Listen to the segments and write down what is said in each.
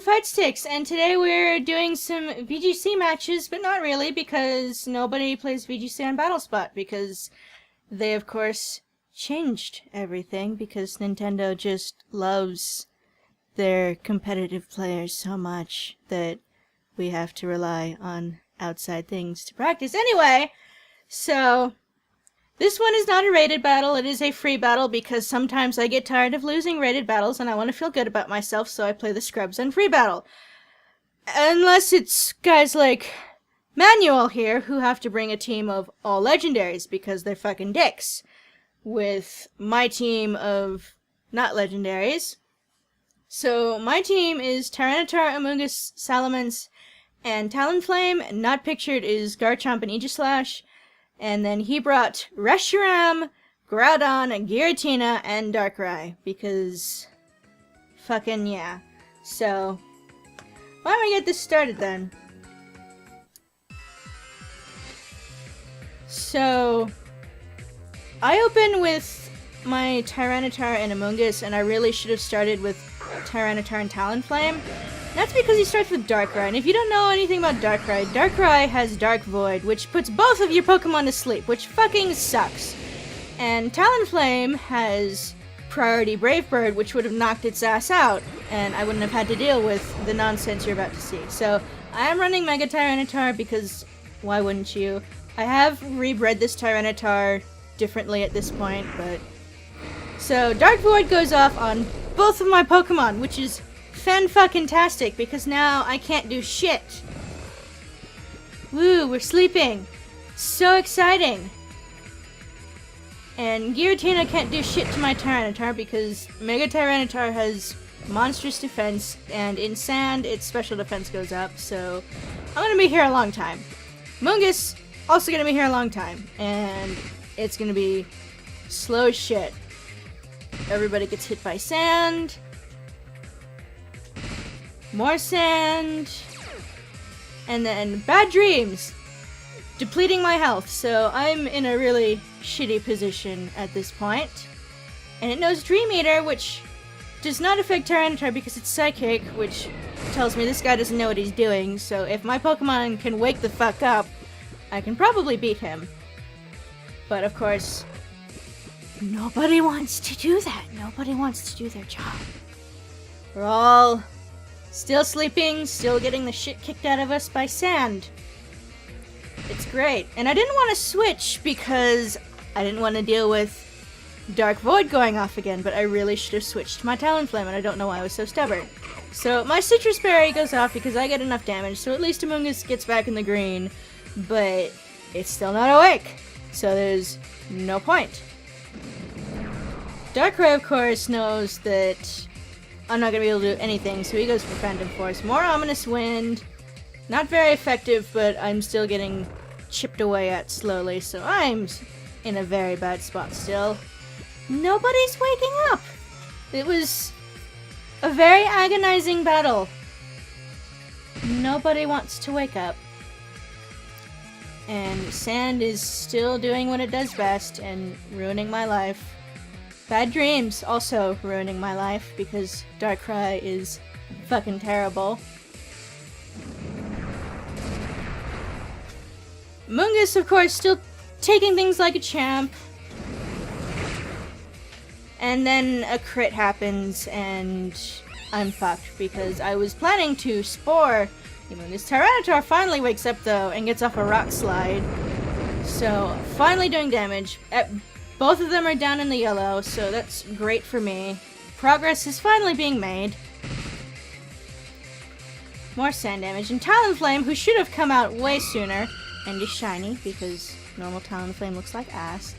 Fytstyx, and today we're doing some VGC matches, but not really, because nobody plays VGC on BattleSpot, because they, of course, changed everything, because Nintendo just loves their competitive players so much that we have to rely on outside things to practice. Anyway, so this one is not a rated battle, it is a free battle because sometimes I get tired of losing rated battles and I want to feel good about myself, so I play the scrubs on free battle. Unless it's guys like Manuel here who have to bring a team of all legendaries because they're fucking dicks. With my team of not legendaries. So my team is Tyranitar, Amoonguss, Salamence, and Talonflame. Not pictured is Garchomp and Aegislash. And then he brought Reshiram, Groudon, Giratina, and Darkrai, because fucking yeah. So, why don't we get this started then? So, I open with my Tyranitar and Amoonguss, and I really should have started with Tyranitar and Talonflame. That's because he starts with Darkrai, and if you don't know anything about Darkrai, Darkrai has Dark Void, which puts both of your Pokemon to sleep, which fucking sucks. And Talonflame has Priority Brave Bird, which would have knocked its ass out, and I wouldn't have had to deal with the nonsense you're about to see. So, I am running Mega Tyranitar because why wouldn't you? I have rebred this Tyranitar differently at this point, but... So, Dark Void goes off on both of my Pokemon, which is fan-fucking-tastic, because now I can't do shit. Woo, we're sleeping. So exciting. And Giratina can't do shit to my Tyranitar because Mega Tyranitar has monstrous defense, and in sand, its special defense goes up, so I'm gonna be here a long time. Amoonguss, also gonna be here a long time, and it's gonna be slow as shit. Everybody gets hit by sand. More sand, and then bad dreams, depleting my health, so I'm in a really shitty position at this point. And it knows Dream Eater, which does not affect Tyranitar because it's psychic, which tells me this guy doesn't know what he's doing, so if my Pokemon can wake the fuck up, I can probably beat him. But of course, nobody wants to do that. Nobody wants to do their job. We're all still sleeping, still getting the shit kicked out of us by sand. It's great. And I didn't want to switch because I didn't want to deal with Dark Void going off again, but I really should have switched to my Talonflame, and I don't know why I was so stubborn. So my Citrus Berry goes off because I get enough damage, so at least Amoonguss gets back in the green, but it's still not awake, so there's no point. Darkrai, of course, knows that I'm not going to be able to do anything, so he goes for Phantom Force. More Ominous Wind. Not very effective, but I'm still getting chipped away at slowly, so I'm in a very bad spot still. Nobody's waking up! It was a very agonizing battle. Nobody wants to wake up. And sand is still doing what it does best and ruining my life. Bad dreams also ruining my life because Darkrai is fucking terrible. Amoonguss, of course, still taking things like a champ. And then a crit happens and I'm fucked because I was planning to Spore. This Tyranitar finally wakes up though and gets off a rock slide. So, finally doing damage. Both of them are down in the yellow, so that's great for me. Progress is finally being made. More sand damage. And Talonflame, who should have come out way sooner, and is shiny, because normal Talonflame looks like ass.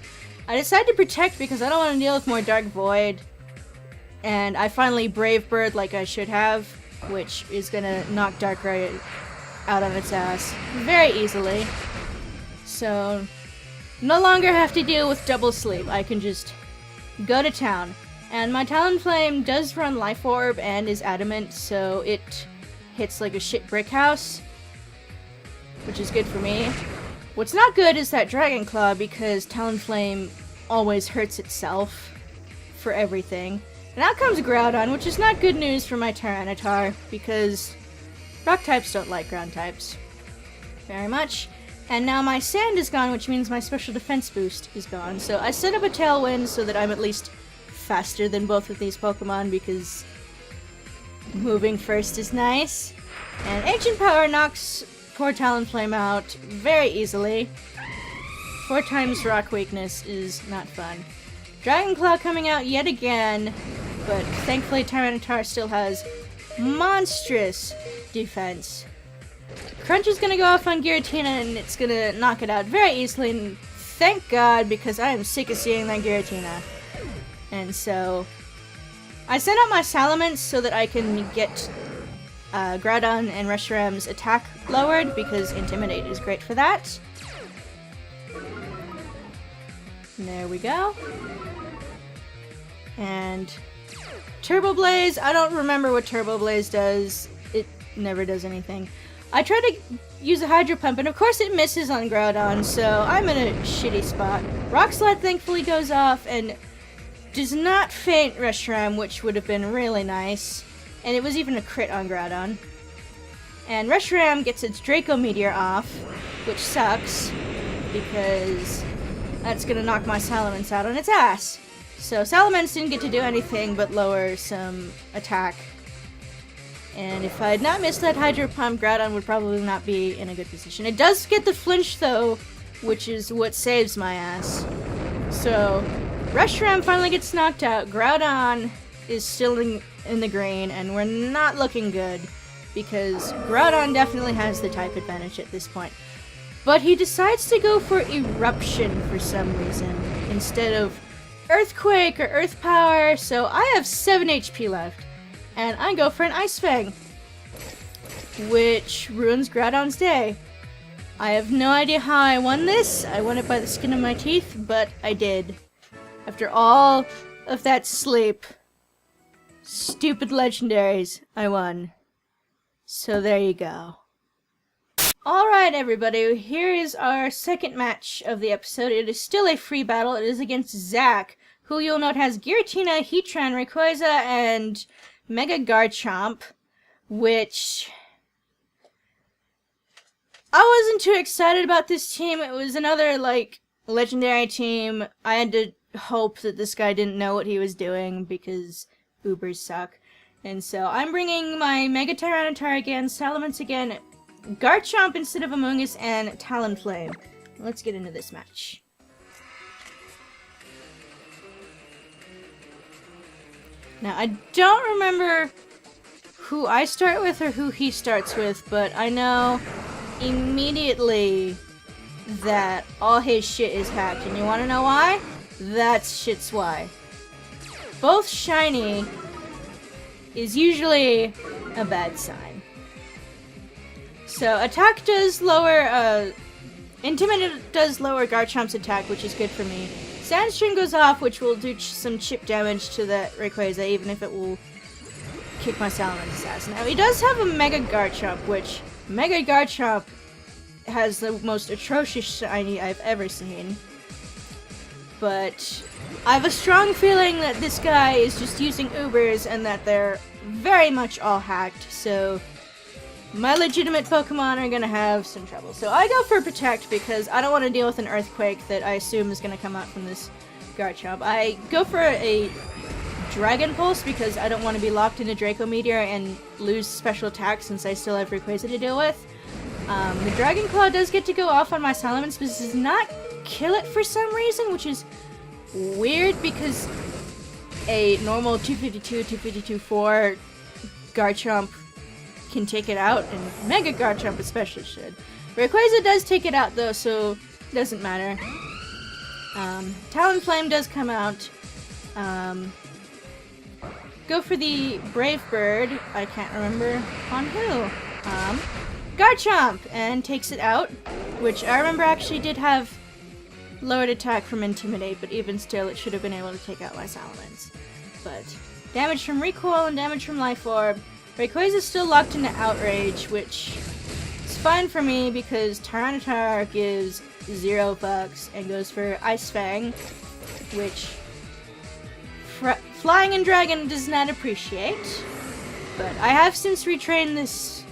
I decided to protect because I don't want to deal with more Dark Void. And I finally Brave Bird like I should have, which is gonna knock Darkrai out on its ass very easily. So, no longer have to deal with double sleep. I can just go to town. And my Talonflame does run Life Orb and is adamant, so it hits like a shit brick house, which is good for me. What's not good is that Dragon Claw, because Talonflame always hurts itself for everything. And out comes Groudon, which is not good news for my Tyranitar, because rock types don't like ground types very much. And now my sand is gone, which means my special defense boost is gone. So I set up a Tailwind so that I'm at least faster than both of these Pokemon, because moving first is nice. And Ancient Power knocks poor Talonflame out very easily. 4 times Rock Weakness is not fun. Dragon Claw coming out yet again, but thankfully Tyranitar still has monstrous defense. Crunch is gonna go off on Giratina and it's gonna knock it out very easily, and thank God, because I am sick of seeing that Giratina. And so I sent out my Salamence so that I can get Groudon and Reshiram's attack lowered, because Intimidate is great for that. And there we go. And Turbo Blaze, I don't remember what Turbo Blaze does. It never does anything. I try to use a Hydro Pump, and of course it misses on Groudon, so I'm in a shitty spot. Rock Slide thankfully goes off and does not faint Reshiram, which would have been really nice. And it was even a crit on Groudon. And Reshiram gets its Draco Meteor off, which sucks, because that's gonna knock my Salamence out on its ass. So Salamence didn't get to do anything but lower some attack. And if I had not missed that Hydro Pump, Groudon would probably not be in a good position. It does get the flinch though, which is what saves my ass. So Reshiram finally gets knocked out. Groudon is still in the green, and we're not looking good, because Groudon definitely has the type advantage at this point. But he decides to go for Eruption for some reason, instead of Earthquake or Earth Power, so I have 7 HP left. And I go for an Ice Fang, which ruins Groudon's day. I have no idea how I won this. I won it by the skin of my teeth, but I did. After all of that sleep, stupid legendaries, I won. So there you go. Alright everybody, here is our second match of the episode. It is still a free battle. It is against Zach, who you'll note has Giratina, Heatran, Rayquaza, and Mega Garchomp, which I wasn't too excited about this team. It was another, like, legendary team. I had to hope that this guy didn't know what he was doing, because Ubers suck. And so I'm bringing my Mega Tyranitar again, Salamence again, Garchomp instead of Amoonguss, and Talonflame. Let's get into this match. Now, I don't remember who I start with or who he starts with, but I know immediately that all his shit is hacked. And you wanna know why? That's shit's why. Both shiny is usually a bad sign. So, attack does lower, Intimidate does lower Garchomp's attack, which is good for me. Sandstream goes off, which will do some chip damage to that Rayquaza, even if it will kick my Salamance's ass. Now, he does have a Mega Garchomp, which Mega Garchomp has the most atrocious shiny I've ever seen. But I have a strong feeling that this guy is just using Ubers and that they're very much all hacked, so my legitimate Pokemon are gonna have some trouble. So I go for Protect because I don't want to deal with an Earthquake that I assume is gonna come out from this Garchomp. I go for a Dragon Pulse because I don't want to be locked in a Draco Meteor and lose special attack since I still have Rayquaza to deal with. The Dragon Claw does get to go off on my Salamence, but does not kill it for some reason, which is weird because a normal 252-4 Garchomp can take it out, and Mega Garchomp especially should. Rayquaza does take it out though, so it doesn't matter. Talonflame does come out. Go for the Brave Bird. I can't remember on who. Garchomp! And takes it out, which I remember actually did have lowered attack from Intimidate, but even still it should have been able to take out my Salamence. But damage from Recoil and damage from Life Orb. Rayquaza is still locked into Outrage, which is fine for me because Tyranitar gives 0 fucks and goes for Ice Fang, which Flying and Dragon does not appreciate, but I have since retrained this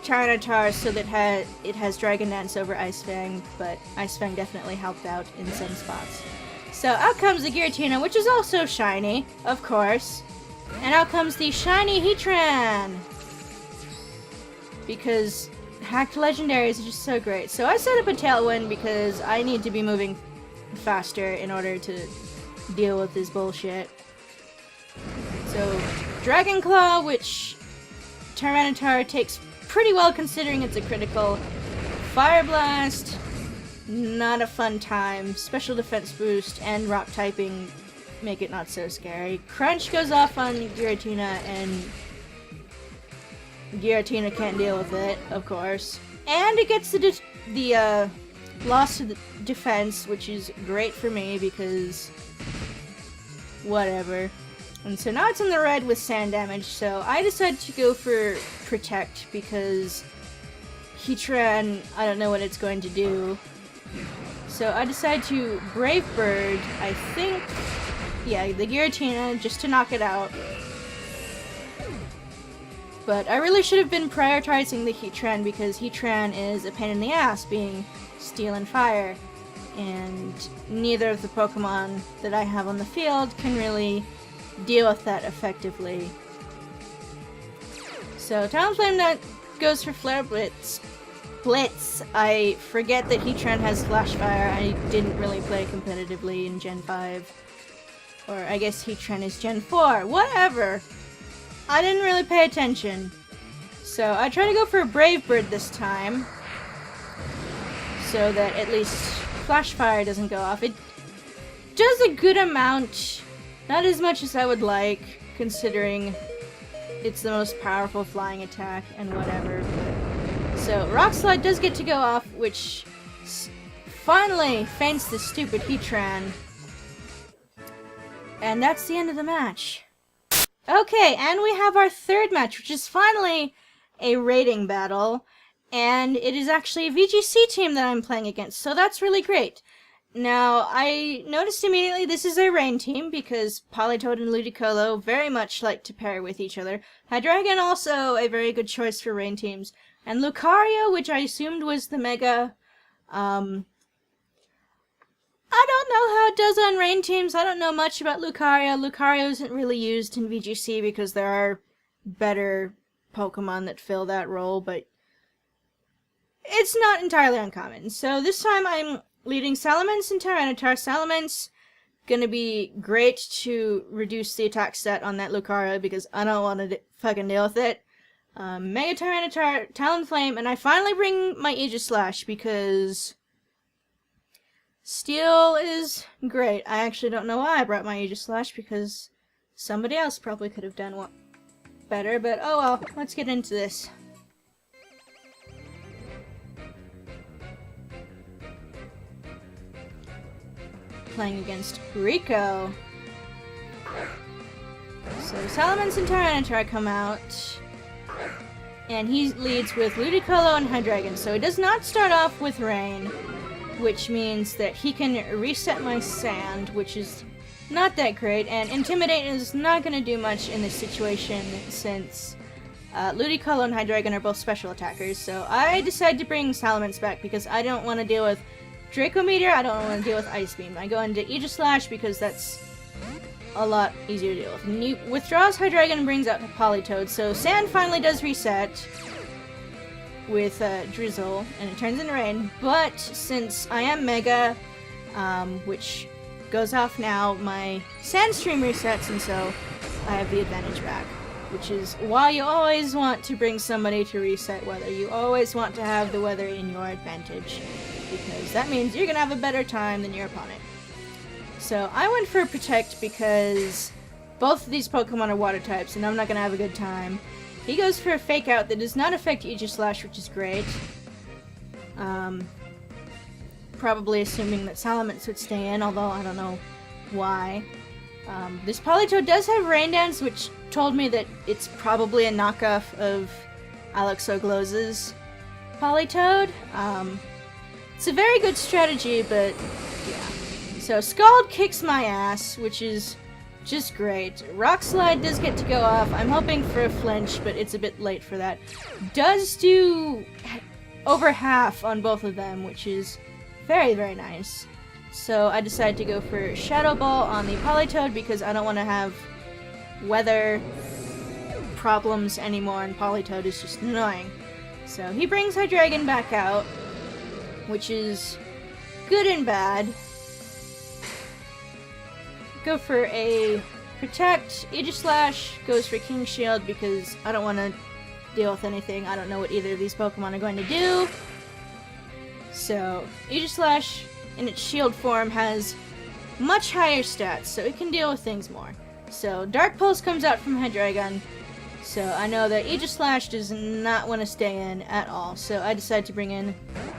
Tyranitar so that it has Dragon Dance over Ice Fang, but Ice Fang definitely helped out in some spots. So out comes the Giratina, which is also shiny, of course. And out comes the shiny Heatran! Because hacked legendaries are just so great. So I set up a Tailwind because I need to be moving faster in order to deal with this bullshit. So Dragon Claw, which Tyranitar takes pretty well considering it's a critical. Fire Blast, not a fun time. Special defense boost and rock typing make it not so scary. Crunch goes off on Giratina and Giratina can't deal with it, of course. And it gets the loss to the defense, which is great for me because whatever. And so now it's in the red with sand damage, so I decided to go for Protect because Heatran, I don't know what it's going to do. So I decided to Brave Bird, I think, yeah, the Giratina, just to knock it out. But I really should have been prioritizing the Heatran because Heatran is a pain in the ass being Steel and Fire. And neither of the Pokemon that I have on the field can really deal with that effectively. So Talonflame goes for Flare Blitz. I forget that Heatran has Flash Fire. I didn't really play competitively in Gen 5. Or I guess Heatran is Gen 4. Whatever! I didn't really pay attention. So I try to go for a Brave Bird this time. So that at least Flash Fire doesn't go off. It does a good amount. Not as much as I would like, considering it's the most powerful flying attack and whatever. So Rock Slide does get to go off, which finally feints the stupid Heatran. And that's the end of the match. Okay, and we have our third match, which is finally a rating battle. And it is actually a VGC team that I'm playing against, so that's really great. Now, I noticed immediately this is a rain team because Politoed and Ludicolo very much like to pair with each other. Hydreigon also a very good choice for rain teams. And Lucario, which I assumed was the Mega, I don't know how it does on rain teams. I don't know much about Lucario. Lucario isn't really used in VGC because there are better Pokemon that fill that role, but it's not entirely uncommon. So this time I'm leading Salamence and Tyranitar. Salamence gonna be great to reduce the attack stat on that Lucario because I don't want to fucking deal with it. Mega Tyranitar, Talonflame, and I finally bring my Aegislash because Steel is great. I actually don't know why I brought my Aegislash because somebody else probably could have done better, but oh well, let's get into this. Playing against Rico. So Salamence and Tyranitar come out, and he leads with Ludicolo and Hydreigon. So he does not start off with Rain, which means that he can reset my Sand, which is not that great, and Intimidate is not going to do much in this situation since Ludicolo and Hydreigon are both special attackers. So I decided to bring Salamence back because I don't want to deal with Draco Meteor, I don't want to deal with Ice Beam. I go into Aegislash because that's a lot easier to deal with. And he withdraws Hydreigon and brings out Politoed. So Sand finally does reset with Drizzle, and it turns into Rain. But since I am Mega, which goes off now, my Sandstream resets, and so I have the advantage back. Which is why you always want to bring somebody to reset weather. You always want to have the weather in your advantage, because that means you're gonna have a better time than your opponent. So I went for Protect because both of these Pokemon are water types and I'm not gonna have a good time. He goes for a Fake Out that does not affect Aegislash, which is great. Probably assuming that Salamence would stay in, although I don't know why. This Politoed does have Rain Dance, which told me that it's probably a knockoff of Alex Ogloz's Politoed. It's a very good strategy, but yeah. So Scald kicks my ass, which is just great. Rock Slide does get to go off. I'm hoping for a flinch, but it's a bit late for that. Does do over half on both of them, which is very, very nice. So I decided to go for Shadow Ball on the Politoed because I don't want to have weather problems anymore, and Politoed is just annoying. So he brings Hydreigon back out, which is good and bad. Go for a Protect. Aegislash goes for King Shield because I don't want to deal with anything. I don't know what either of these Pokemon are going to do. So Aegislash in its shield form has much higher stats, so it can deal with things more. So Dark Pulse comes out from Hydreigon, so I know that Aegislash does not want to stay in at all. So I decided to bring in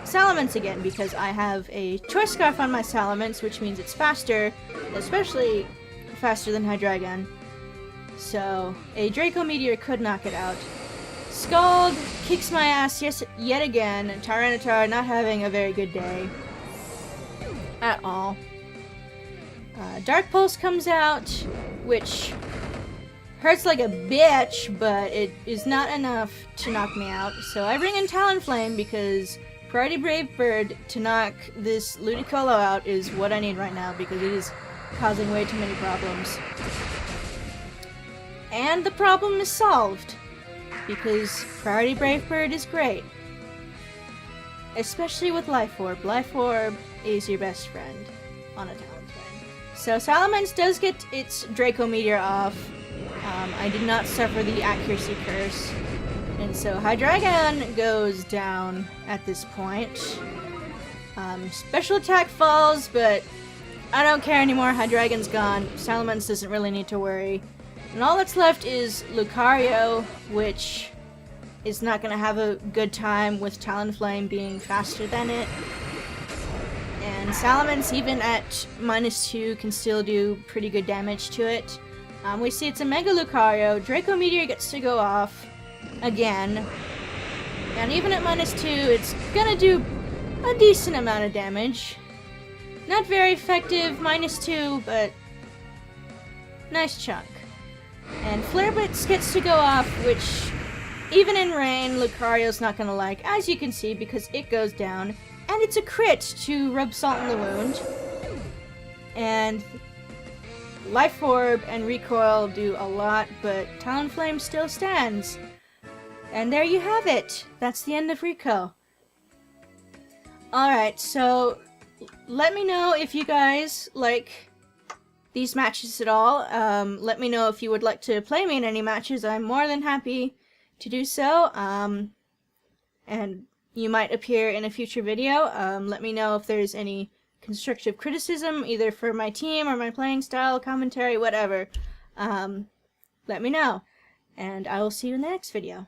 Salamence again because I have a Choice Scarf on my Salamence, which means it's faster, especially faster than Hydreigon. So a Draco Meteor could knock it out. Scald kicks my ass yet again. Tyranitar not having a very good day at all. Dark Pulse comes out, which hurts like a bitch, but it is not enough to knock me out. So I bring in Talonflame because Priority Brave Bird to knock this Ludicolo out is what I need right now because it is causing way too many problems. And the problem is solved because Priority Brave Bird is great. Especially with Life Orb. Life Orb is your best friend on a Talonflame. So Salamence does get its Draco Meteor off. I did not suffer the accuracy curse. And so Hydreigon goes down at this point. Special attack falls, but I don't care anymore. Hydreigon's gone. Salamence doesn't really need to worry. And all that's left is Lucario, which is not going to have a good time with Talonflame being faster than it. And Salamence, even at -2, can still do pretty good damage to it. We see it's a Mega Lucario. Draco Meteor gets to go off again. And even at -2, it's gonna do a decent amount of damage. Not very effective, -2, but nice chunk. And Flare Blitz gets to go off, which even in rain, Lucario's not gonna like, as you can see, because it goes down. And it's a crit to rub salt in the wound. And Life Orb and Recoil do a lot, but Talonflame still stands. And there you have it. That's the end of Rico. Alright, so let me know if you guys like these matches at all. Let me know if you would like to play me in any matches. I'm more than happy to do so. And you might appear in a future video. Let me know if there's any constructive criticism, either for my team or my playing style, commentary, whatever. Let me know. And I will see you in the next video.